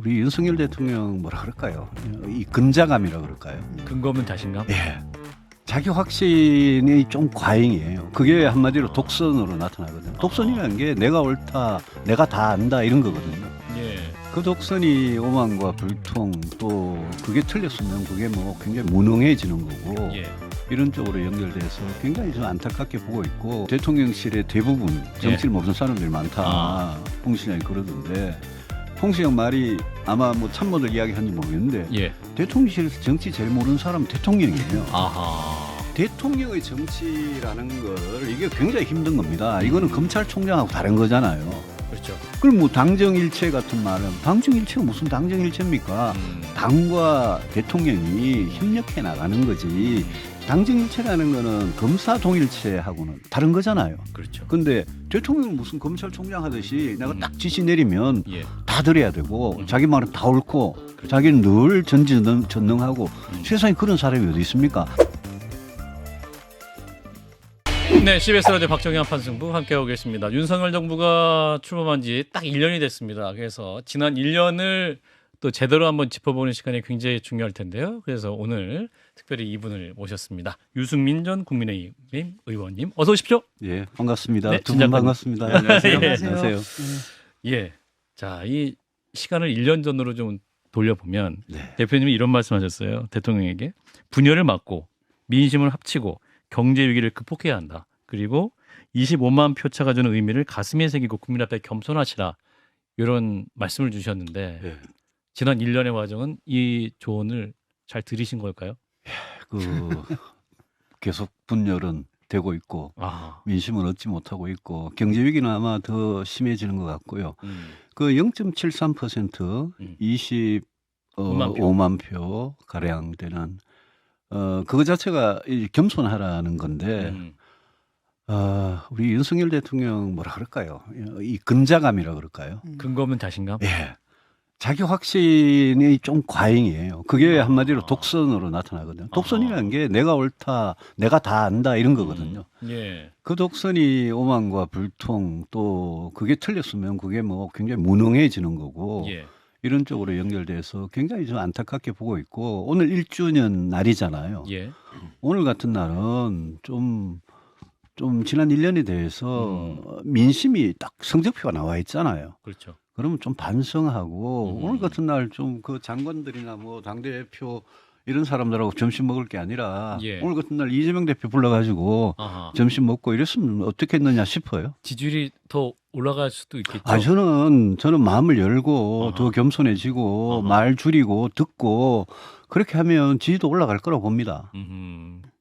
우리 윤석열 대통령 뭐라 그럴까요? 이 근자감이라 그럴까요? 근거 없는 자신감? 예. 자기 확신이 좀 과잉이에요. 그게 한마디로 독선으로 나타나거든요. 독선이라는 게 내가 옳다, 내가 다 안다 이런 거거든요. 예. 그 독선이 오만과 불통 또 그게 틀렸으면 그게 뭐 굉장히 무능해지는 거고 예. 이런 쪽으로 연결돼서 굉장히 좀 안타깝게 보고 있고 대통령실의 대부분 정치를 모르는 사람들이 많다. 홍신영이 그러던데 홍신영 말이 아마 뭐 참모들 이야기하는지 모르겠는데 예. 대통령실에서 정치 제일 모르는 사람은 대통령이에요. 아하. 대통령의 정치라는 걸 이게 굉장히 힘든 겁니다. 이거는 검찰총장하고 다른 거잖아요. 그렇죠. 그럼 뭐 당정일체 같은 말은 당정일체가 무슨 당정일체입니까? 당과 대통령이 협력해 나가는 거지. 당정일체라는 거는 검사 동일체하고는 다른 거잖아요. 그렇죠. 근데 대통령은 무슨 검찰총장 하듯이 내가 딱 지시 내리면 예. 다 들어야 되고 자기 말은 다 옳고 자기는 늘 전능하고 세상에 그런 사람이 어디 있습니까? 네, CBS 라디오 박정희 한판승부 함께하고 계십니다. 윤석열 정부가 출범한 지 딱 1년이 됐습니다. 그래서 지난 1년을 또 제대로 한번 짚어보는 시간이 굉장히 중요할 텐데요. 그래서 오늘 특별히 이분을 모셨습니다. 유승민 전 국민의힘 의원님, 어서 오십시오. 예, 반갑습니다. 네, 두 분 반갑습니다. 네, 안녕하세요. 예, 안녕하세요. 안녕하세요. 예, 자, 이 시간을 1년 전으로 좀 돌려보면 네. 대표님이 이런 말씀하셨어요. 대통령에게 분열을 막고 민심을 합치고 경제 위기를 극복해야 한다. 그리고 25만 표 차가 주는 의미를 가슴에 새기고 국민 앞에 겸손하시라. 이런 말씀을 주셨는데 예. 지난 1년의 과정은 이 조언을 잘 들으신 걸까요? 그 계속 분열은 되고 있고 아, 민심은 얻지 못하고 있고 경제 위기는 아마 더 심해지는 것 같고요. 음, 그 0.73% 25만 표 가량 되는 그거 자체가 이 겸손하라는 건데 우리 윤석열 대통령 뭐라 그럴까요? 이 근자감이라 그럴까요? 근거 없는 자신감? 예. 자기 확신이 좀 과잉이에요. 그게 한마디로 독선으로 나타나거든요. 독선이라는 게 내가 옳다, 내가 다 안다 이런 거거든요. 예. 그 독선이 오만과 불통 또 그게 틀렸으면 그게 뭐 굉장히 무능해지는 거고 예. 이런 쪽으로 연결돼서 굉장히 좀 안타깝게 보고 있고 오늘 1주년 날이잖아요. 예. 오늘 같은 날은 좀 지난 1년에 대해서 민심이 딱 성적표가 나와 있잖아요. 그렇죠. 그러면 좀 반성하고 오늘 같은 날 좀 그 장관들이나 뭐 당대표 이런 사람들하고 점심 먹을 게 아니라 예. 오늘 같은 날 이재명 대표 불러가지고 아하. 점심 먹고 이랬으면 어떻겠느냐 싶어요. 지지율이 더 올라갈 수도 있겠죠. 아 저는 마음을 열고 아하. 더 겸손해지고 아하. 말 줄이고 듣고 그렇게 하면 지지도 올라갈 거라고 봅니다.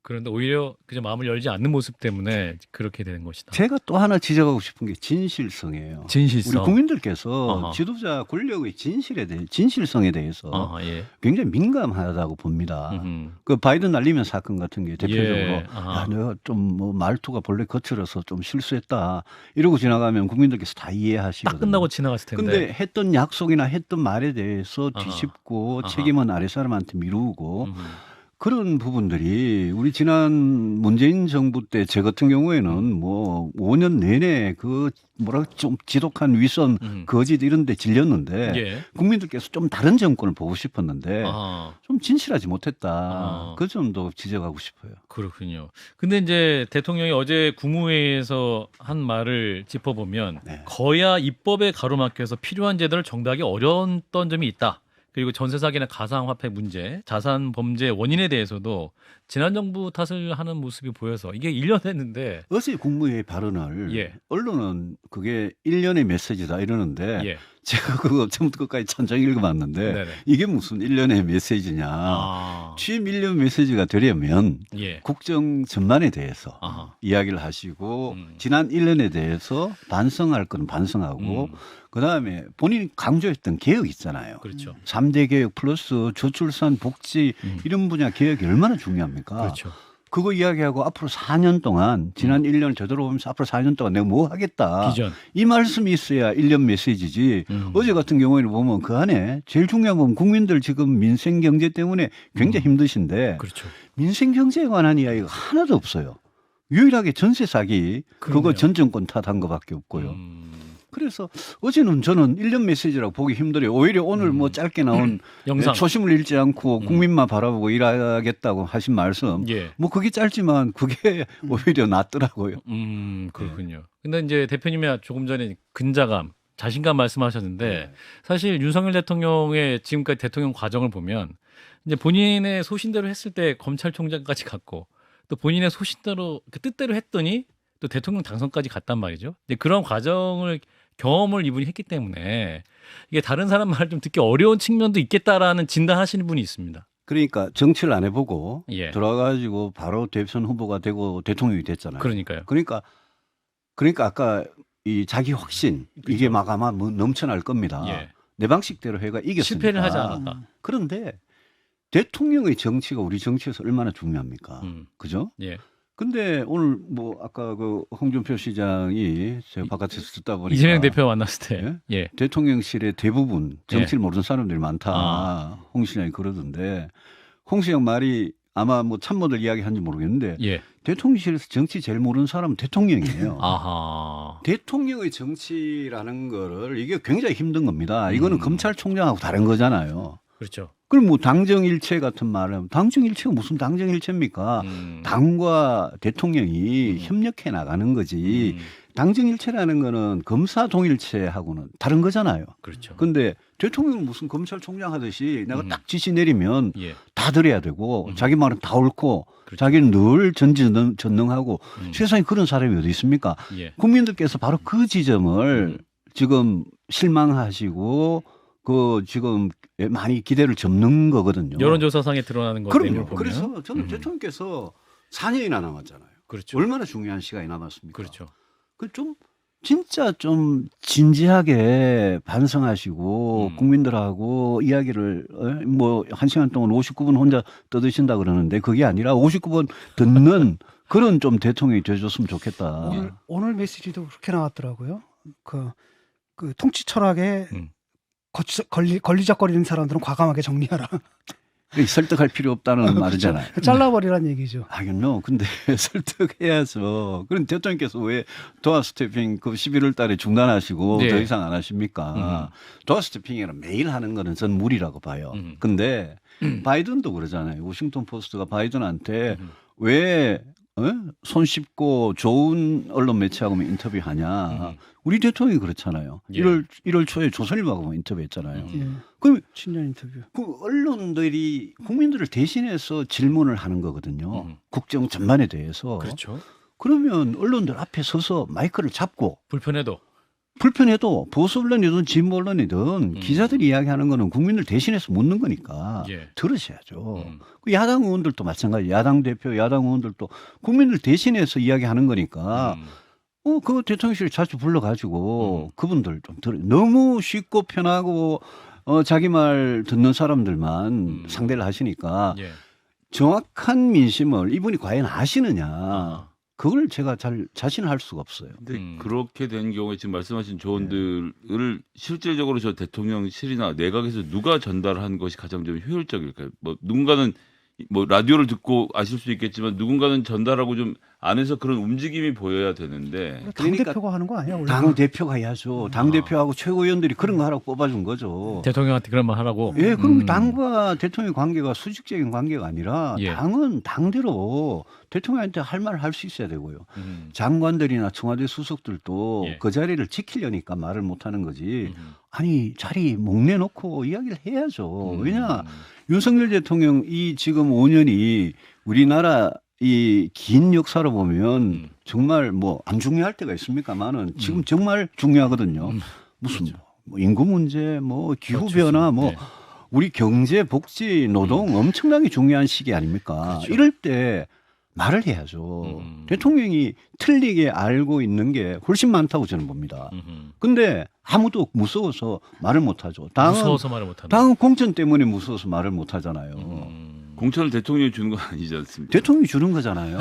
그런데 오히려 그저 마음을 열지 않는 모습 때문에 그렇게 되는 것이다. 제가 또 하나 지적하고 싶은 게 진실성이에요. 진실성. 우리 국민들께서 아하. 지도자 권력의 진실성에 대해서 아하, 예. 굉장히 민감하다고 봅니다. 음흠. 그 바이든 날리면 사건 같은 게 대표적으로 예. 아하. 야, 내가 좀 뭐 말투가 본래 거칠어서 좀 실수했다 이러고 지나가면 국민들께서 다 이해하시거든요. 딱 끝나고 지나갔을 텐데. 근데 했던 약속이나 했던 말에 대해서 아하. 뒤집고 아하. 책임은 아래 사람한테 미루고 음흠. 그런 부분들이 우리 지난 문재인 정부 때 제 같은 경우에는 뭐 5년 내내 그 뭐라 좀 지독한 위선 거짓 이런 데 질렸는데 예. 국민들께서 좀 다른 정권을 보고 싶었는데 아하. 좀 진실하지 못했다. 아. 그 점도 지적하고 싶어요. 그렇군요. 근데 이제 대통령이 어제 국무회의에서 한 말을 짚어보면 네. 거야 입법에 가로막혀서 필요한 제도를 정비하기 어려웠던 점이 있다. 그리고 전세 사기나 가상화폐 문제, 자산 범죄 원인에 대해서도 지난 정부 탓을 하는 모습이 보여서 이게 1년 됐는데 어제 국무회의 발언을 예. 언론은 그게 1년의 메시지다 이러는데 예. 제가 그거 처음부터 끝까지 천천히 읽어봤는데 네네. 이게 무슨 1년의 메시지냐. 아. 취임 1년 메시지가 되려면 예. 국정 전반에 대해서 아하. 이야기를 하시고 지난 1년에 대해서 반성할 건 반성하고 그다음에 본인이 강조했던 개혁 있잖아요. 그렇죠. 3대 개혁 플러스 저출산 복지 이런 분야 개혁이 얼마나 중요합니까? 그렇죠. 그거 이야기하고 앞으로 4년 동안 지난 1년을 되돌아보면서 앞으로 4년 동안 내가 뭐 하겠다. 비전. 이 말씀이 있어야 1년 메시지지. 어제 같은 경우에는 보면 그 안에 제일 중요한 건 국민들 지금 민생 경제 때문에 굉장히 힘드신데 그렇죠. 민생 경제에 관한 이야기가 하나도 없어요. 유일하게 전세 사기 그러네요. 그거 전 정권 탓한 것밖에 없고요. 그래서 어제는 저는 1년 메시지라고 보기 힘들어요. 오히려 오늘 뭐 짧게 나온 영상. 초심을 잃지 않고 국민만 바라보고 일하겠다고 하신 말씀. 예. 뭐 그게 짧지만 그게 오히려 낫더라고요. 그렇군요. 근데 이제 대표님이 조금 전에 근자감, 자신감 말씀하셨는데 사실 윤석열 대통령의 지금까지 대통령 과정을 보면 이제 본인의 소신대로 했을 때 검찰총장까지 갔고 또 본인의 소신대로 그 뜻대로 했더니 또 대통령 당선까지 갔단 말이죠. 근데 그런 과정을 경험을 이분이 했기 때문에 이게 다른 사람 말 좀 듣기 어려운 측면도 있겠다라는 진단하시는 분이 있습니다. 그러니까 정치를 안 해보고 예. 들어가가지고 바로 대선 후보가 되고 대통령이 됐잖아요. 그러니까요. 그러니까 아까 이 자기 확신 이게 막 아마 뭐 넘쳐날 겁니다. 예. 내 방식대로 해가 이겼으니까. 실패를 하지 않았다. 그런데 대통령의 정치가 우리 정치에서 얼마나 중요합니까? 그죠? 예. 근데 오늘 뭐 아까 그 홍준표 시장이 제가 바깥에서 듣다 보니까 이재명 대표 만났을 때 예. 대통령실에 대부분 정치를 모르는 사람들이 많다. 홍 시장이 그러던데 홍 시장 말이 아마 뭐 참모들 이야기한지 모르겠는데 예. 대통령실에서 정치 제일 모르는 사람은 대통령이에요. 아하. 대통령의 정치라는 거를 이게 굉장히 힘든 겁니다. 이거는 검찰총장하고 다른 거잖아요. 그렇죠. 그럼 뭐 당정일체 같은 말은 당정일체가 무슨 당정일체입니까? 당과 대통령이 협력해 나가는 거지. 당정일체라는 거는 검사 동일체하고는 다른 거잖아요. 그렇죠. 근데 대통령은 무슨 검찰총장 하듯이 내가 딱 지시 내리면 예. 다 들어야 되고 자기 말은 다 옳고 그렇죠. 자기는 늘 전지전능하고 세상에 그런 사람이 어디 있습니까? 예. 국민들께서 바로 그 지점을 지금 실망하시고 그 지금 많이 기대를 접는 거거든요. 여론조사상에 드러나는 거 내용을 그럼요. 보면. 그래서 저는 대통령께서 4년이나 남았잖아요. 그렇죠. 얼마나 중요한 시간이 남았습니까? 그렇죠. 그 좀 진짜 좀 진지하게 반성하시고 국민들하고 이야기를 뭐 1시간 동안 59분 혼자 떠드신다 그러는데 그게 아니라 59분 듣는 그런 좀 대통령이 되줬으면 좋겠다. 오늘 메시지도 그렇게 나왔더라고요. 그 통치 철학에 걸리적거리는 사람들은 과감하게 정리하라. 설득할 필요 없다는 말이잖아요. 잘라버리란 얘기죠. 하긴요. 근데 설득해야죠. 그럼 대통령께서 왜 도어 스태핑 그 11월 달에 중단하시고 네. 더 이상 안 하십니까? 도어 스태핑이랑 매일 하는 거는 전 무리라고 봐요. 근데 바이든도 그러잖아요. 워싱턴 포스트가 바이든한테 왜 손쉽고 좋은 언론 매체하고 인터뷰하냐. 우리 대통령이 그렇잖아요. 예. 1월 초에 조선일보하고 인터뷰했잖아요. 예. 그럼 친년 인터뷰. 그 언론들이 국민들을 대신해서 질문을 하는 거거든요. 국정 전반에 대해서. 그렇죠. 그러면 언론들 앞에 서서 마이크를 잡고 불편해도 보수 언론이든 진보 언론이든 기자들이 이야기하는 거는 국민들 대신해서 묻는 거니까 예. 들으셔야죠. 그 야당 의원들도 마찬가지. 야당 대표, 야당 의원들도 국민들 대신해서 이야기하는 거니까 그 대통령실 자주 불러가지고 그분들 좀 너무 쉽고 편하고 자기 말 듣는 사람들만 상대를 하시니까 예. 정확한 민심을 이분이 과연 아시느냐. 그걸 제가 잘 자신할 수가 없어요. 근데 그렇게 된 경우에 지금 말씀하신 조언들을 실질적으로 저 대통령실이나 내각에서 누가 전달한 것이 가장 좀 효율적일까요? 뭐 누군가는 뭐 라디오를 듣고 아실 수 있겠지만 누군가는 전달하고 좀 안에서 그런 움직임이 보여야 되는데 당 대표가 하는 거 아니야? 원래? 당 대표가 해야죠. 당 대표하고 최고위원들이 그런 거 하라고 뽑아준 거죠. 대통령한테 그런 말 하라고. 예, 그럼 당과 대통령 관계가 수직적인 관계가 아니라 예. 당은 당대로 대통령한테 할 말을 할 수 있어야 되고요. 장관들이나 청와대 수석들도 예. 그 자리를 지키려니까 말을 못 하는 거지. 아니, 자리 목내놓고 이야기를 해야죠. 왜냐, 윤석열 대통령 이 지금 5년이 우리나라 이 긴 역사로 보면 정말 뭐 안 중요할 때가 있습니까만은 지금 정말 중요하거든요. 무슨 그렇죠. 뭐 인구 문제, 뭐 기후 그렇죠. 변화, 뭐 네. 우리 경제, 복지, 노동 엄청나게 중요한 시기 아닙니까? 그렇죠. 이럴 때 말을 해야죠. 대통령이 틀리게 알고 있는 게 훨씬 많다고 저는 봅니다. 근데 아무도 무서워서 말을 못 하죠. 무서워서 말을 못 한다. 당은 공천 때문에 무서워서 말을 못 하잖아요. 공천을 대통령이 주는 건 아니지 않습니까? 대통령이 주는 거잖아요.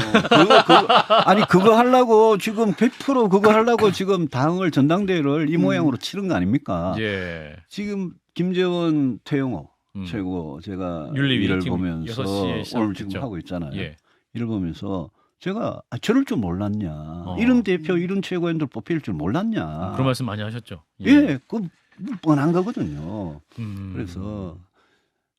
아니 그거 하려고 지금 100% 그거 하려고 지금 당을 전당대회를 이 모양으로 치른 거 아닙니까? 예. 지금 김재원 태영호 최고 제가 윤리위 일을 지금 보면서 6시에 오늘 시작했죠. 지금 하고 있잖아요. 예. 일을 보면서 제가 저럴 줄 몰랐냐. 이런 대표, 이런 최고위원들 뽑힐 줄 몰랐냐. 그런 말씀 많이 하셨죠. 예, 그 뻔한 거거든요. 음. 그래서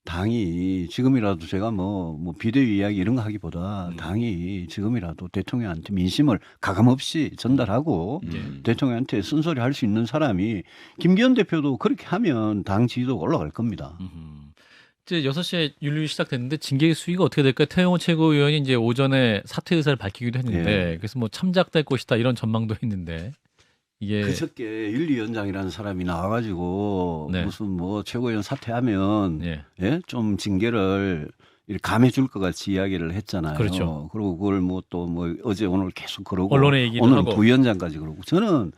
당이 지금이라도 제가 뭐 비대위 이야기 이런 거 하기보다 당이 지금이라도 대통령한테 민심을 가감없이 전달하고 대통령한테 쓴소리 할 수 있는 사람이 김기현 대표도 그렇게 하면 당 지지도가 올라갈 겁니다. 이제 6시에 윤리 시작됐는데 징계 수위가 어떻게 될까요? 태영호 최고위원이 이제 오전에 사퇴 의사를 밝히기도 했는데 예. 그래서 뭐 참작될 것이다 이런 전망도 했는데 이게 그저께 윤리위원장이라는 사람이 나와가지고 네. 무슨 뭐 최고위원 사퇴하면 예. 예? 좀 징계를 이렇게 감해줄 것 같이 이야기를 했잖아요. 그렇죠. 그리고 그걸 뭐 또 뭐 어제 오늘 계속 그러고 언론에 얘기를 오늘 하고. 부위원장까지 그러고 저는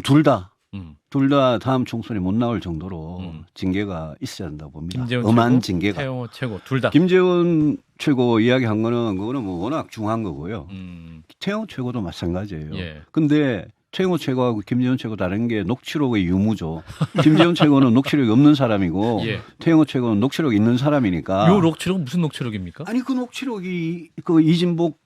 둘 다 다음 총선에 못 나올 정도로 징계가 있어야 한다고 봅니다. 김재원 엄한 최고, 징계가. 태영호 최고 둘 다. 김재원 최고 이야기한 거는 그거는 뭐 워낙 중요한 거고요. 음. 태영호 최고도 마찬가지예요. 예. 근데 태영호 최고하고 김재원 최고 다른 게 녹취록의 유무죠. 김재원 최고는 녹취록이 없는 사람이고 예. 태영호 최고는 녹취록이 있는 사람이니까. 요 녹취록은 무슨 녹취록입니까? 아니 그 녹취록이 그 이진복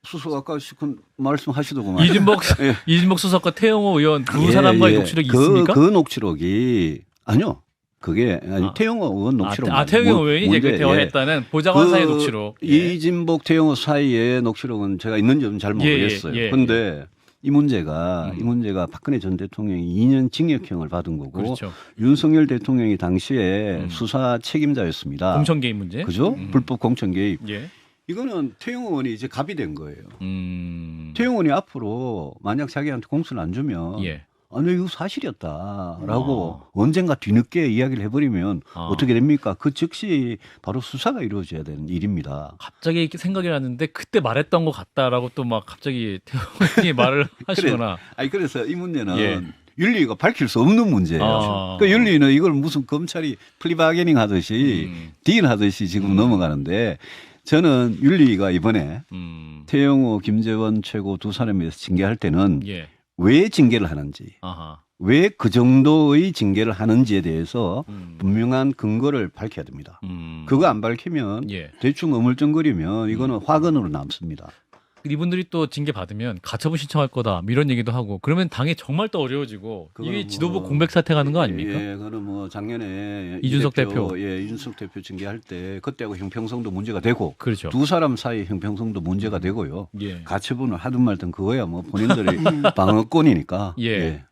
수석 아까 그 말씀하시더구만. 이진복 예. 이진복 수석과 태영호 의원 두 예, 사람과의 예. 녹취록이 있습니까? 그 녹취록이 아니요. 그게 아니, 태영호 의원 녹취록. 태영호 의원이 이제 그 대화했다는 보좌관사의 녹취록. 예. 이진복 태영호 사이의 녹취록은 제가 있는지는 잘 모르겠어요. 그런데 이 문제가 박근혜 전 대통령이 2년 징역형을 받은 거고 그렇죠. 윤석열 대통령이 당시에 수사 책임자였습니다. 공천 개입 문제. 그죠? 불법 공천 개입. 예. 이거는 태영호 의원이 이제 갑이 된 거예요. 음. 태영호 의원이 앞으로 만약 자기한테 공수를 안 주면 예. 아니 이거 사실이었다라고 언젠가 뒤늦게 이야기를 해버리면 어떻게 됩니까? 그 즉시 바로 수사가 이루어져야 되는 일입니다. 갑자기 이렇게 생각이 났는데 그때 말했던 것 같다라고 또 막 갑자기 태영호님이 말을 하시거나. 그래서 이 문제는 예. 윤리가 밝힐 수 없는 문제예요. 그러니까 윤리는 이걸 무슨 검찰이 플리바게닝 하듯이 딜하듯이 지금 넘어가는데 저는 윤리가 이번에 태영호, 김재원 최고 두 사람에서 징계할 때는 예. 왜 징계를 하는지, 아하. 왜 그 정도의 징계를 하는지에 대해서 분명한 근거를 밝혀야 됩니다. 그거 안 밝히면 예. 대충 어물쩡거리면 이거는 화근으로 남습니다. 이분들이 또 징계 받으면 가처분 신청할 거다 이런 얘기도 하고 그러면 당이 정말 또 어려워지고 이게 뭐 지도부 공백 사태 가는 거 아닙니까? 예, 그는 뭐 작년에 이준석 대표. 예, 이준석 대표 징계할 때 그때하고 형평성도 문제가 되고 그렇죠. 두 사람 사이 형평성도 문제가 되고요. 예. 가처분을 하든 말든 그거야 뭐 본인들의 방어권이니까. 예.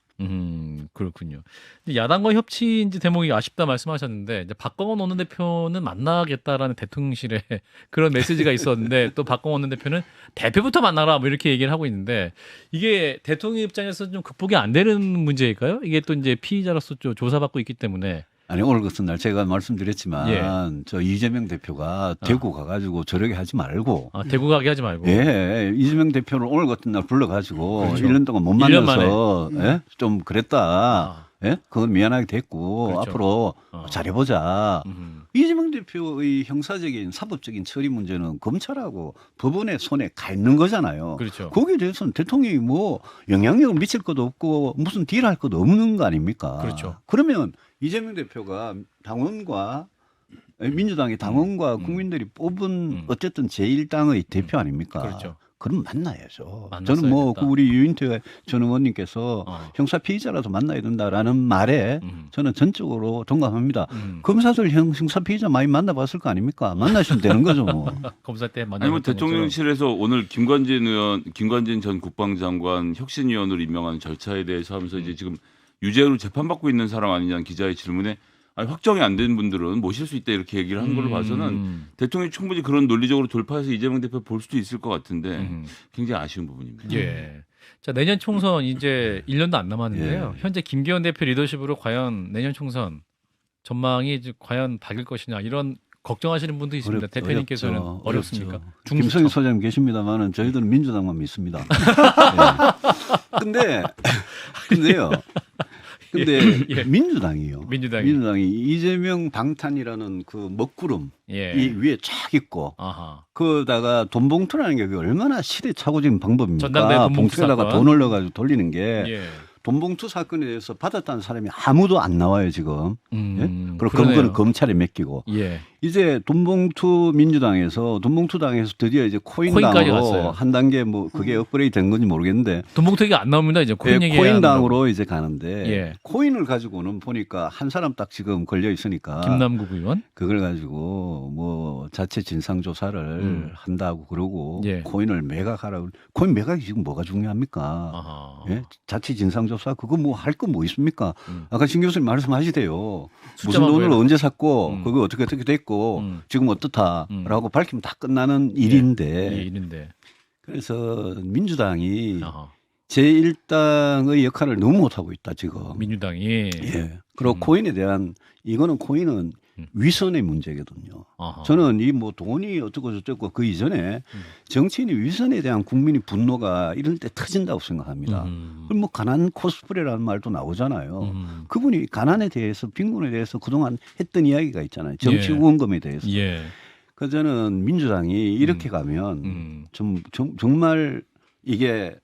그렇군요. 근데 야당과 협치 이제 대목이 아쉽다 말씀하셨는데 이제 박광원 원내대표는 만나겠다라는 대통령실에 그런 메시지가 있었는데 또 박광원 원내대표는 대표부터 만나라 뭐 이렇게 얘기를 하고 있는데 이게 대통령 입장에서 좀 극복이 안 되는 문제일까요? 이게 또 이제 피의자로서 좀 조사받고 있기 때문에. 아니 오늘 같은 날 제가 말씀드렸지만 저 이재명 대표가 대구 가가지고 저렇게 하지 말고 대구 가게 하지 말고. 예, 이재명 대표를 오늘 같은 날 불러가지고 그렇죠. 1년 동안 못 1년 만나서 예? 좀 그랬다. 예? 그건 미안하게 됐고 그렇죠. 앞으로 잘해보자. 음. 이재명 대표의 형사적인 사법적인 처리 문제는 검찰하고 법원의 손에 가 있는 거잖아요. 그렇죠. 거기에 대해서는 대통령이 뭐 영향력을 미칠 것도 없고 무슨 딜할 것도 없는 거 아닙니까? 그렇죠. 그러면 이재명 대표가 당원과 민주당의 당원과 국민들이 뽑은 어쨌든 제1당의 대표 아닙니까? 그렇죠. 그럼 만나야죠. 만났어야 저는 뭐 됐다. 우리 유인태 전 의원님께서 형사 피의자라도 만나야 된다라는 말에 저는 전적으로 동감합니다. 검사들 형사 피의자 많이 만나봤을 거 아닙니까? 만나시면 되는 거죠. 뭐. 검사 때 만나. 아니 뭐 대통령실에서 오늘 김관진 전 국방장관 혁신위원으로 임명한 절차에 대해서 하면서 이제 지금 유죄로 재판받고 있는 사람 아니냐는 기자의 질문에 아니, 확정이 안 된 분들은 모실 수 있다 이렇게 얘기를 한 걸로 봐서는 대통령이 충분히 그런 논리적으로 돌파해서 이재명 대표 볼 수도 있을 것 같은데 굉장히 아쉬운 부분입니다. 예. 자, 내년 총선 이제 1년도 안 남았는데요. 예. 현재 김기현 대표 리더십으로 과연 내년 총선 전망이 이제 과연 밝을 것이냐 이런 걱정하시는 분도 있습니다. 대표님께서는 어렵습니까? 김성희 소장님 계십니다만은 저희들은 민주당만 믿습니다. 네. 근데요. 예. 민주당이 이재명 방탄이라는 그 먹구름 예. 이 위에 쫙 있고 아하. 그다가 돈 봉투라는 게 얼마나 시대착오적인 방법입니까? 전당대회 돈 봉투 봉투에다가 사건. 돈을 넣어가지고 돌리는 게 예. 돈봉투 사건에 대해서 받았다는 사람이 아무도 안 나와요 지금. 예? 그리고 그러네요. 그거는 검찰에 맡기고 예. 이제 돈봉투 민주당에서 돈봉투 당에서 드디어 이제 코인까지 갔어요. 코인당으로 한 단계 뭐 그게 업그레이드 된 건지 모르겠는데 돈봉투 얘기 안 나옵니다. 이제 코인 예, 얘기. 코인당으로 이제 가는데 예. 코인을 가지고는 보니까 한 사람 딱 지금 걸려 있으니까 김남국 의원. 그걸 가지고 뭐 자체 진상 조사를 한다고 그러고 예. 코인을 매각하라고. 코인 매각이 지금 뭐가 중요합니까? 아하. 예? 자체 진상 조사 그거 뭐 할 거 뭐 있습니까? 음. 아까 신 교수님 말씀하시대요. 무슨 숫자만 돈을 보여라. 언제 샀고 음. 그거 어떻게 됐고 지금 어떻다라고 밝히면 다 끝나는 일인데 예, 일인데. 그래서 민주당이 아하. 제1당의 역할을 너무 못하고 있다 지금. 민주당이. 예. 그리고 코인에 대한 코인은 위선의 문제거든요. 아하. 저는 이 뭐 돈이 어쩌고 저쩌고 그 이전에 정치인이 위선에 대한 국민의 분노가 이럴 때 터진다고 생각합니다. 그럼 뭐 가난 코스프레라는 말도 나오잖아요. 그분이 가난에 대해서 빈곤에 대해서 그동안 했던 이야기가 있잖아요. 정치 예. 후원금에 대해서. 예. 그래서 저는 민주당이 이렇게 가면 정말 이게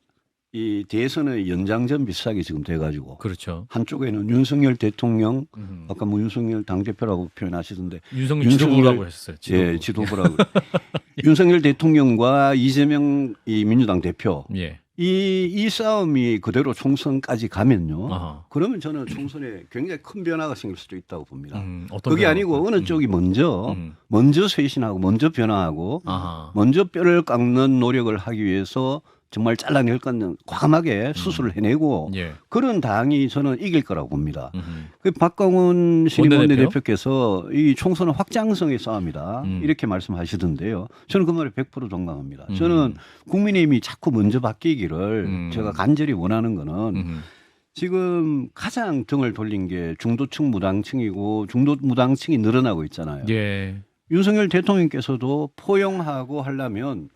이 대선의 연장전 비슷하게 지금 돼가지고 그렇죠. 한쪽에는 윤석열 대통령 아까 뭐 윤석열 당대표라고 표현하시던데 윤석열 지도부라고 했어요. 지도부. 예, 지도부라고 윤석열 대통령과 이재명 이 민주당 대표 예. 이 싸움이 그대로 총선까지 가면요. 아하. 그러면 저는 총선에 굉장히 큰 변화가 생길 수도 있다고 봅니다. 어떤 그게 변화가? 아니고 어느 쪽이 먼저 쇄신하고 먼저 변화하고 아하. 먼저 뼈를 깎는 노력을 하기 위해서 정말 잘라낼 건 과감하게 수술을 해내고 예. 그런 당이 저는 이길 거라고 봅니다. 그 박광훈 신임 원내대표께서 이 총선은 확장성의 싸움이다 이렇게 말씀하시던데요. 저는 그 말에 100% 동감합니다. 저는 국민의힘이 자꾸 먼저 바뀌기를 제가 간절히 원하는 거는 지금 가장 등을 돌린 게 중도층 무당층이고 중도 무당층이 늘어나고 있잖아요. 예. 윤석열 대통령께서도 포용하고 하려면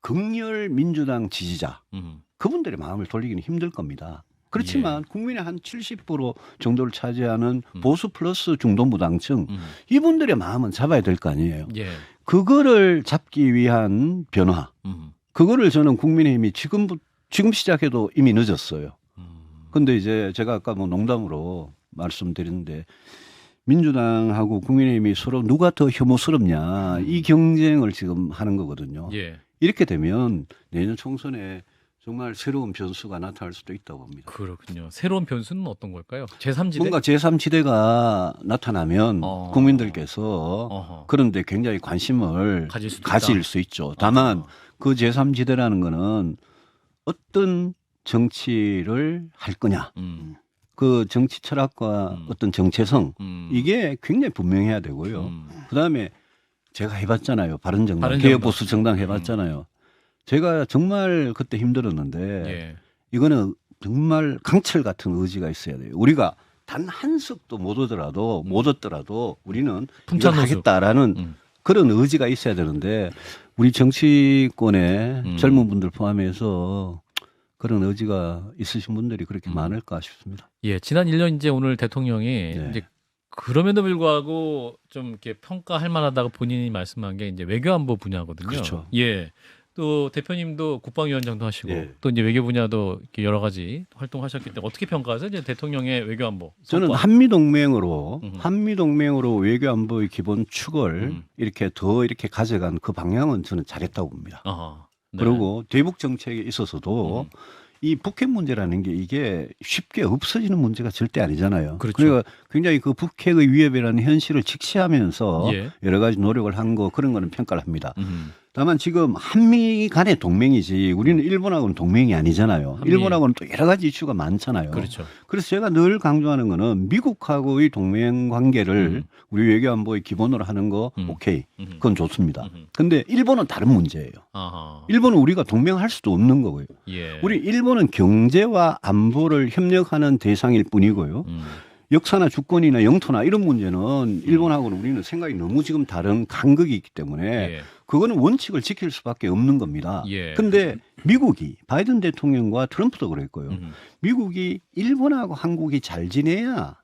극렬 민주당 지지자 그분들의 마음을 돌리기는 힘들 겁니다. 그렇지만 국민의 한 70% 정도를 차지하는 보수 플러스 중도 무당층 이분들의 마음은 잡아야 될 거 아니에요. 예. 그거를 잡기 위한 변화. 그거를 저는 국민의힘이 지금 시작해도 이미 늦었어요. 근데 이제 제가 아까 뭐 농담으로 말씀드렸는데 민주당하고 국민의힘이 서로 누가 더 혐오스럽냐 이 경쟁을 지금 하는 거거든요. 예. 이렇게 되면 내년 총선에 정말 새로운 변수가 나타날 수도 있다고 봅니다. 그렇군요. 새로운 변수는 어떤 걸까요? 제3지대? 뭔가 제3지대가 나타나면 국민들께서 어허. 그런데 굉장히 관심을 가질 수 있죠. 다만 그 제3지대라는 거는 어떤 정치를 할 거냐. 그 정치 철학과 어떤 정체성 이게 굉장히 분명해야 되고요. 그다음에 제가 해봤잖아요. 바른정당, 개혁보수 정당 해봤잖아요. 제가 정말 그때 힘들었는데 예. 이거는 정말 강철 같은 의지가 있어야 돼요. 우리가 단 한 석도 못 얻더라도 우리는 이걸 하겠다라는 그런 의지가 있어야 되는데 우리 정치권의 젊은 분들 포함해서 그런 의지가 있으신 분들이 그렇게 많을까 싶습니다. 예, 지난 1년 이제 오늘 대통령이 네. 이제 그럼에도 불구하고 좀 이렇게 평가할 만하다고 본인이 말씀한 게 이제 외교안보 분야거든요. 그렇죠. 예. 또 대표님도 국방위원장도 하시고 예. 또 이제 외교 분야도 이렇게 여러 가지 활동하셨기 때문에 어떻게 평가하세요? 이제 대통령의 외교안보. 저는 성과. 한미동맹으로 외교안보의 기본 축을 이렇게 더 이렇게 가져간 그 방향은 저는 잘했다고 봅니다. 아하. 네. 그리고 대북 정책에 있어서도 이 북핵 문제라는 게 이게 쉽게 없어지는 문제가 절대 아니잖아요. 그렇죠. 그러니까 굉장히 그 북핵의 위협이라는 현실을 직시하면서 예. 여러 가지 노력을 한 거 그런 거는 평가를 합니다. 다만 지금 한미 간의 동맹이지 우리는 일본하고는 동맹이 아니잖아요. 일본하고는 또 여러 가지 이슈가 많잖아요. 그렇죠. 그래서 제가 늘 강조하는 거는 미국하고의 동맹 관계를 우리 외교안보의 기본으로 하는 거 오케이. 그건 좋습니다. 근데 일본은 다른 문제예요. 아하. 일본은 우리가 동맹할 수도 없는 거고요. 예. 우리 일본은 경제와 안보를 협력하는 대상일 뿐이고요. 역사나 주권이나 영토나 이런 문제는 일본하고는 우리는 생각이 너무 지금 다른 간극이 있기 때문에 예. 그거는 원칙을 지킬 수밖에 없는 겁니다. 예. 근데 미국이 바이든 대통령과 트럼프도 그랬고요. 미국이 일본하고 한국이 잘 지내야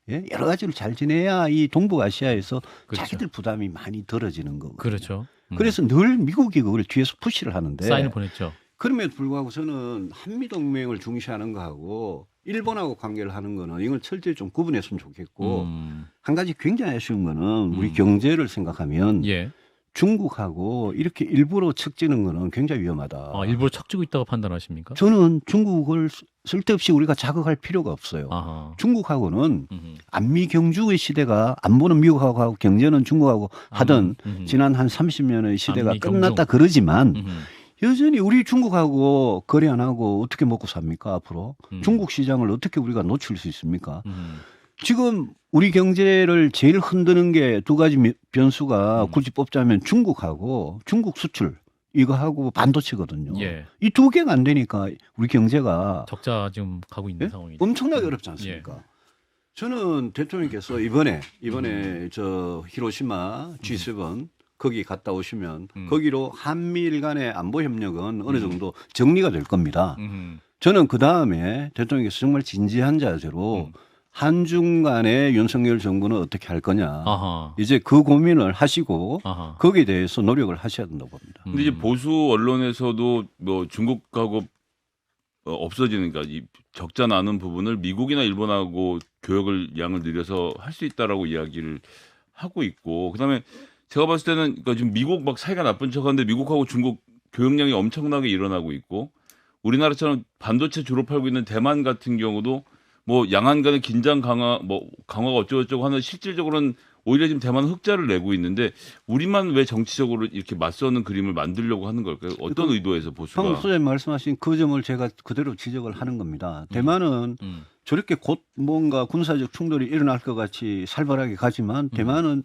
예? 여러 가지로 잘 지내야 이 동북아시아에서 그렇죠. 자기들 부담이 많이 덜어지는 거거든요. 그렇죠. 그래서 늘 미국이 그걸 뒤에서 푸시를 하는데 사인을 보냈죠. 그럼에도 불구하고 저는 한미동맹을 중시하는 거하고 일본하고 관계를 하는 거는 이걸 철저히 좀 구분했으면 좋겠고 한 가지 굉장히 아쉬운 거는 우리 경제를 생각하면 예. 중국하고 이렇게 일부러 척지는 거는 굉장히 위험하다. 아, 일부러 척지고 있다고 판단하십니까? 저는 중국을 쓸데없이 우리가 자극할 필요가 없어요. 아하. 중국하고는 음흠. 안미 경주의 시대가 안보는 미국하고 하고 경제는 중국하고 하던 지난 한 30년의 시대가 안미 끝났다 경중. 그러지만 음흠. 여전히 우리 중국하고 거래 안 하고 어떻게 먹고 삽니까 앞으로? 중국 시장을 어떻게 우리가 놓칠 수 있습니까? 지금 우리 경제를 제일 흔드는 게 두 가지 변수가 굳이 뽑자면 중국하고 중국 수출 이거 하고 반도체거든요. 예. 이 두 개가 안 되니까 우리 경제가 적자 지금 가고 있는 예? 상황이죠. 엄청나게 어렵지 않습니까? 저는 대통령께서 이번에 저 히로시마 G7 거기 갔다 오시면 거기로 한미일 간의 안보 협력은 어느 정도 정리가 될 겁니다. 저는 그 다음에 대통령께서 정말 진지한 자세로 한중 간의 윤석열 정부는 어떻게 할 거냐. 아하. 이제 그 고민을 하시고 아하. 거기에 대해서 노력을 하셔야 된다고 봅니다. 근데 이제 보수 언론에서도 뭐 중국하고 없어지는 그러니까 이 적자 나는 부분을 미국이나 일본하고 교역을 양을 늘려서 할 수 있다라고 이야기를 하고 있고 그다음에 제가 봤을 때는 그러니까 지금 미국 막 사이가 나쁜 척하는데 미국하고 중국 교역량이 엄청나게 일어나고 있고 우리나라처럼 반도체 주로 팔고 있는 대만 같은 경우도 뭐 양안 간의 긴장 강화 뭐 강화가 어쩌고저쩌고 하는 실질적으로는 오히려 지금 대만은 흑자를 내고 있는데 우리만 왜 정치적으로 이렇게 맞서는 그림을 만들려고 하는 걸까요? 어떤 의도에서 보수가? 방금 소장님 말씀하신 그 점을 제가 그대로 지적을 하는 겁니다. 대만은 저렇게 곧 뭔가 군사적 충돌이 일어날 것 같이 살벌하게 가지만 대만은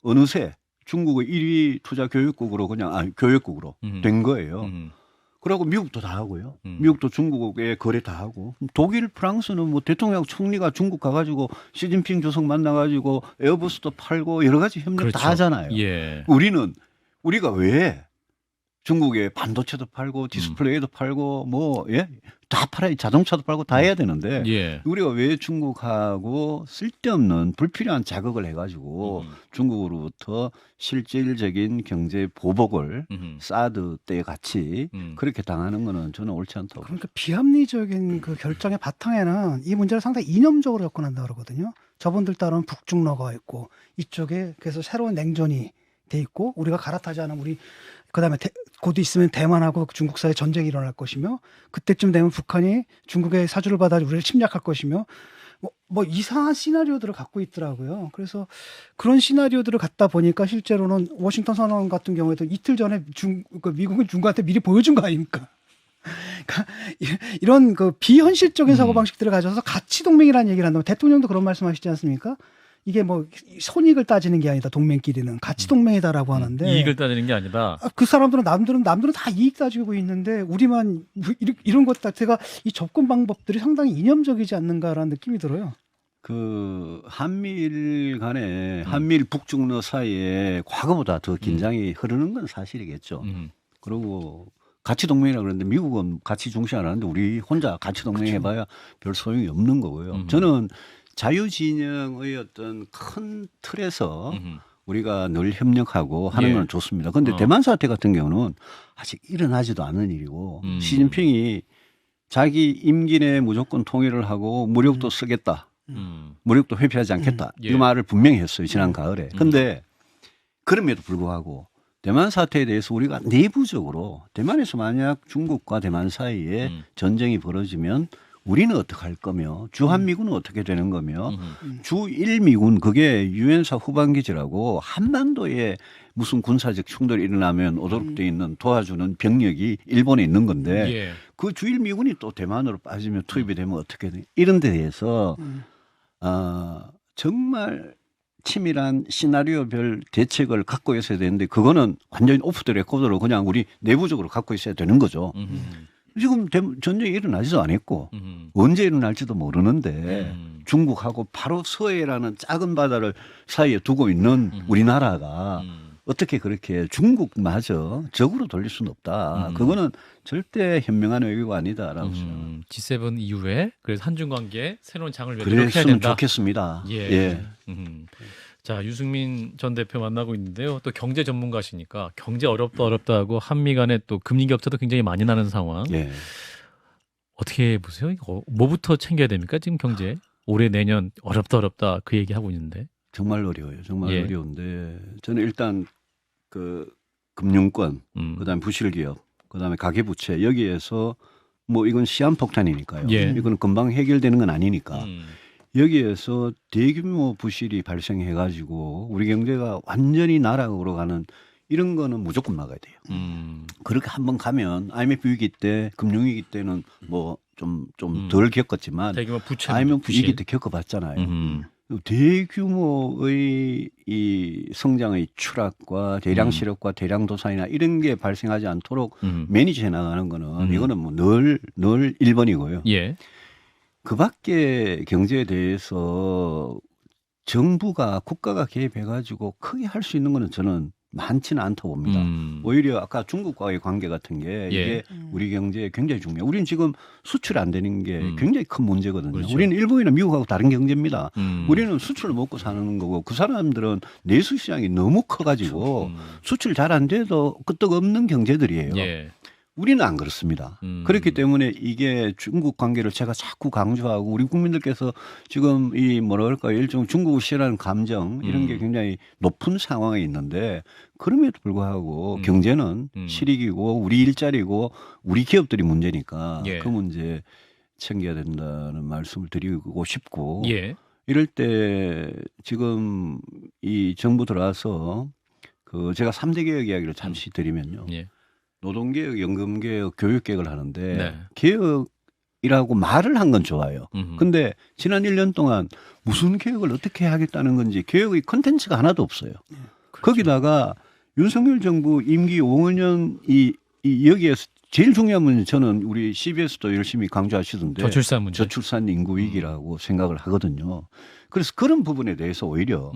어느새 중국의 1위 투자 교육국으로 교역국으로 된 거예요. 그러고 미국도 다 하고요. 미국도 중국에 거래 다 하고. 독일, 프랑스는 뭐 대통령 총리가 중국 가가지고 시진핑 주석 만나가지고 에어버스도 팔고 여러 가지 협력 그렇죠. 다 하잖아요. 예. 우리가 왜 중국에 반도체도 팔고 디스플레이도 팔고 뭐 다 팔아야 자동차도 팔고 다 해야 되는데 예. 우리가 왜 중국하고 쓸데없는 불필요한 자극을 해가지고 중국으로부터 실질적인 경제 보복을 사드 때 같이 그렇게 당하는 거는 저는 옳지 않다고. 그러니까 비합리적인 그 결정의 바탕에는 이 문제를 상당히 이념적으로 접근한다 그러거든요. 저분들 따르면 북중러가 있고 이쪽에 그래서 새로운 냉전이 돼 있고 우리가 갈아타지 않으면 우리 그다음에 곧 있으면 대만하고 중국 사이에 전쟁이 일어날 것이며 그때쯤 되면 북한이 중국의 사주를 받아 우리를 침략할 것이며 뭐 이상한 시나리오들을 갖고 있더라고요. 그래서 그런 시나리오들을 갖다 보니까 실제로는 워싱턴 선언 같은 경우에도 이틀 전에 미국은 중국한테 미리 보여준 거 아닙니까? 그러니까 이런 그 비현실적인 사고 방식들을 가져서 가치 동맹이라는 얘기를 한다면 대통령도 그런 말씀하시지 않습니까? 이게 뭐 손익을 따지는 게 아니다. 동맹끼리는 가치 동맹이다라고 하는데 이익을 따지는 게 아니다. 그 사람들은 남들은 다 이익 따지고 있는데 우리만 이런 것 자체가 이 접근 방법들이 상당히 이념적이지 않는가라는 느낌이 들어요. 그 한미일 간에 한미일 북중러 사이에 과거보다 더 긴장이 흐르는 건 사실이겠죠. 그리고 가치 동맹이라 그러는데 미국은 가치 중시 안 하는데 우리 혼자 가치 동맹 해봐야 별 소용이 없는 거고요. 저는 자유진영의 어떤 큰 틀에서 우리가 늘 협력하고 하는 건 좋습니다. 그런데 대만 사태 같은 경우는 아직 일어나지도 않은 일이고 시진핑이 자기 임기 내에 무조건 통일을 하고 무력도 쓰겠다. 무력도 회피하지 않겠다. 이 말을 분명히 했어요. 지난 가을에. 그런데 그럼에도 불구하고 대만 사태에 대해서 우리가 내부적으로 대만에서 만약 중국과 대만 사이에 전쟁이 벌어지면 우리는 어떻게 할 거며 주한미군은 어떻게 되는 거며 주1미군 그게 유엔사 후방기지라고 한반도에 무슨 군사적 충돌이 일어나면 오도록 돼 있는 도와주는 병력이 일본에 있는 건데 그 주1미군이 또 대만으로 빠지면 투입이 되면 어떻게 돼 이런 데 대해서 정말 치밀한 시나리오별 대책을 갖고 있어야 되는데 그거는 완전히 오프 더 레코드로 그냥 우리 내부적으로 갖고 있어야 되는 거죠. 지금 전쟁이 일어나지도 않았고 언제 일어날지도 모르는데 중국하고 바로 서해라는 작은 바다를 사이에 두고 있는 우리나라가 어떻게 그렇게 중국마저 적으로 돌릴 수는 없다. 그거는 절대 현명한 외교가 아니다라고 생각합니다. G7 이후에 그래서 한중 관계에 새로운 장을 노력해야 그랬으면 된다. 좋겠습니다. 예. 자, 유승민 전 대표 만나고 있는데요. 또 경제 전문가시니까 경제 어렵다 하고 한미 간에 또 금리 격차도 굉장히 많이 나는 상황. 예. 어떻게 보세요? 이거 뭐부터 챙겨야 됩니까? 지금 경제 올해 내년 어렵다 그 얘기 하고 있는데. 정말 어려워요. 정말 예. 어려운데 저는 일단 그 금융권, 그다음에 부실기업, 그다음에 가계부채 여기에서 뭐 이건 시한폭탄이니까요. 예. 이건 금방 해결되는 건 아니니까 음. 여기에서 대규모 부실이 발생해가지고 우리 경제가 완전히 나락으로 가는 이런 거는 무조건 막아야 돼요. 그렇게 한번 가면 IMF 위기 때, 금융위기 때는 뭐 좀 덜 겪었지만 대규모 부채 IMF 부실. 위기 때 겪어봤잖아요. 대규모의 이 성장의 추락과 대량 실업과 대량 도산이나 이런 게 발생하지 않도록 매니지해 나가는 거는 이거는 뭐 늘 1번이고요. 예. 그 밖에 경제에 대해서 정부가 국가가 개입해가지고 크게 할 수 있는 거는 저는 많지는 않다고 봅니다. 오히려 아까 중국과의 관계 같은 게 이게 우리 경제에 굉장히 중요해요. 우리는 지금 수출이 안 되는 게 굉장히 큰 문제거든요. 그렇죠. 우리는 일본이나 미국하고 다른 경제입니다. 우리는 수출을 먹고 사는 거고 그 사람들은 내수 시장이 너무 커가지고 수출 잘 안 돼도 끄떡없는 경제들이에요. 예. 우리는 안 그렇습니다. 그렇기 때문에 이게 중국 관계를 제가 자꾸 강조하고 우리 국민들께서 지금 이 뭐라 그럴까요? 일종 중국을 싫어하는 감정 이런 게 굉장히 높은 상황에 있는데 그럼에도 불구하고 경제는 실익이고 우리 일자리고 우리 기업들이 문제니까 예. 그 문제 챙겨야 된다는 말씀을 드리고 싶고 예. 이럴 때 지금 이 정부 들어와서 그 제가 3대 개혁 이야기를 잠시 드리면요. 예. 노동개혁, 연금개혁, 교육개혁을 하는데 네. 개혁이라고 말을 한 건 좋아요. 음흠. 근데 지난 1년 동안 무슨 개혁을 어떻게 하겠다는 건지 개혁의 컨텐츠가 하나도 없어요. 그렇죠. 거기다가 윤석열 정부 임기 5년 여기에서 제일 중요한 문제 저는 우리 CBS도 열심히 강조하시던데 저출산 문제. 저출산 인구 위기라고 생각을 하거든요. 그래서 그런 부분에 대해서 오히려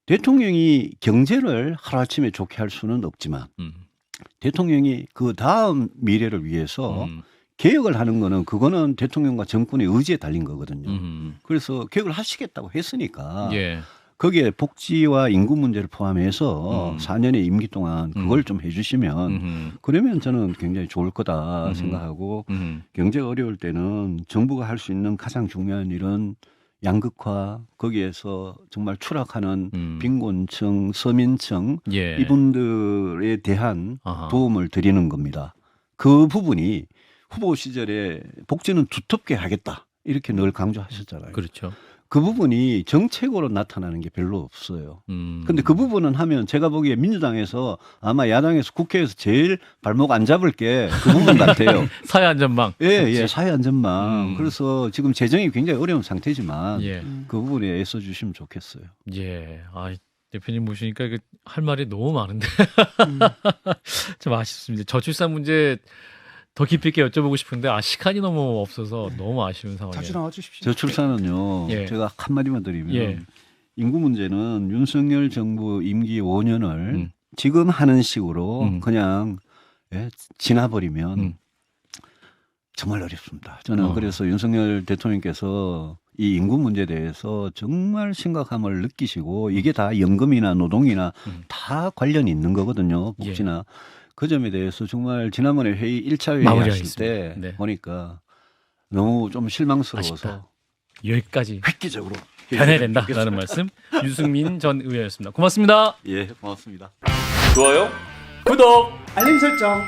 대통령이 경제를 하루아침에 좋게 할 수는 없지만 대통령이 그 다음 미래를 위해서 개혁을 하는 거는 그거는 대통령과 정권의 의지에 달린 거거든요. 그래서 개혁을 하시겠다고 했으니까 예. 거기에 복지와 인구 문제를 포함해서 4년의 임기 동안 그걸 좀 해주시면 그러면 저는 굉장히 좋을 거다 생각하고 경제가 어려울 때는 정부가 할 수 있는 가장 중요한 일은 양극화 거기에서 정말 추락하는 빈곤층, 서민층 예. 이분들에 대한 아하. 도움을 드리는 겁니다. 그 부분이 후보 시절에 복지는 두텁게 하겠다 이렇게 늘 강조하셨잖아요. 그렇죠. 그 부분이 정책으로 나타나는 게 별로 없어요. 음. 근데 그 부분은 하면 제가 보기에 민주당에서 아마 야당에서 국회에서 제일 발목 안 잡을 게 그 부분 같아요. 사회 안전망. 예, 사회 안전망. 음. 그래서 지금 재정이 굉장히 어려운 상태지만 예. 그 부분에 애써 주시면 좋겠어요. 예. 아, 대표님 모시니까 할 말이 너무 많은데 좀 아쉽습니다. 저출산 문제 더 깊이 있게 여쭤보고 싶은데 시간이 너무 없어서 너무 아쉬운 상황이에요. 자주 나와 주십시오. 저출산은요. 예. 제가 한마디만 드리면 예. 인구 문제는 윤석열 정부 임기 5년을 지금 하는 식으로 그냥 지나버리면 정말 어렵습니다. 저는 그래서 윤석열 대통령께서 이 인구 문제에 대해서 정말 심각함을 느끼시고 이게 다 연금이나 노동이나 다 관련이 있는 거거든요. 복지나. 그 점에 대해서 정말 지난번에 회의 1차 회의 하실 때 네. 보니까 너무 좀 실망스러워서 아쉽다. 여기까지 획기적으로 변해야 된다라는 말씀 유승민 전 의원이었습니다. 고맙습니다. 예, 고맙습니다. 좋아요, 구독. 알림 설정.